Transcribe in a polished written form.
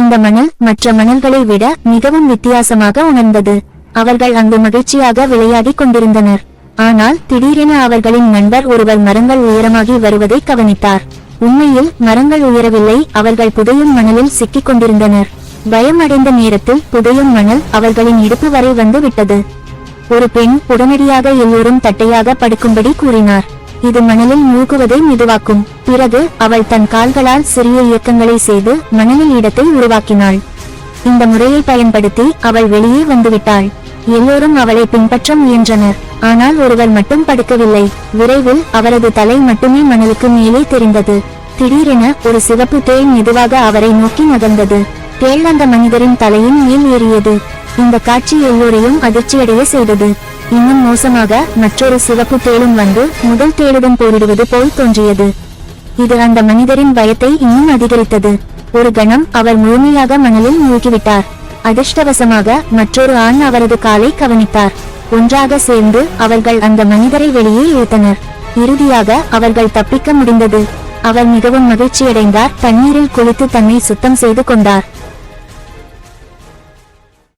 இந்த மணல் மற்ற மணல்களை விட மிகவும் வித்தியாசமாக உணர்ந்தது. அவர்கள் அங்கு மகிழ்ச்சியாக விளையாடிக் கொண்டிருந்தனர். ஆனால் திடீரென அவர்களின் நண்பர் ஒருவர் மரங்கள் உயரமாகி வருவதை கவனித்தார். உண்மையில் மரங்கள் உயரவில்லை, அவர்கள் புதையும் மணலில் சிக்கிக் கொண்டிருந்தனர். பயம் அடைந்த நேரத்தில் புதையும் மணல் அவர்களின் இடுப்பு வரை வந்து விட்டது. ஒரு பெண் உடனடியாக எல்லோரும் தட்டையாக படுக்கும்படி கூறினார். இது மணலில் மூழ்குவதை மெதுவாக்கும். பிறகு அவள் தன் கால்களால் சிறிய இயக்கங்களை செய்து மணலில் இடத்தை உருவாக்கினாள். இந்த முறையை பயன்படுத்தி அவள் வெளியே வந்துவிட்டாள். எல்லோரும் அவளை பின்பற்ற முயன்றனர். ஆனால் ஒருவர் மட்டும் படுக்கவில்லை. விரைவில் அவரது தலை மட்டுமே மணலுக்கு மேலே தெரிந்தது. திடீரென ஒரு சிவப்பு தேள் மெதுவாக அவரை நோக்கி நகர்ந்தது. தேள் அந்த மனிதரின் தலையின் மேல் ஏறியது. இந்த காட்சி எல்லோரையும் அதிர்ச்சியடைய செய்தது. இன்னும் மோசமாக மற்றொரு சிவப்பு தேளும் வந்து முதல் தேளுடன் போரிடுவது போல் தோன்றியது. இது அந்த மனிதரின் பயத்தை இன்னும் அதிகரித்தது. ஒரு கணம் அவர் முழுமையாக மணலில் மூழ்கிவிட்டார். அதிர்ஷ்டவசமாக மற்றொரு ஆண் அவரது காலை கவனித்தார். ஒன்றாக சேர்ந்து அவர்கள் அந்த மனிதரை வெளியே இழுத்தனர். இறுதியாக அவர்கள் தப்பிக்க முடிந்தது. அவர் மிகவும் மகிழ்ச்சியடைந்தார். தண்ணீரில் குளித்து தன்னை சுத்தம் செய்து கொண்டார்.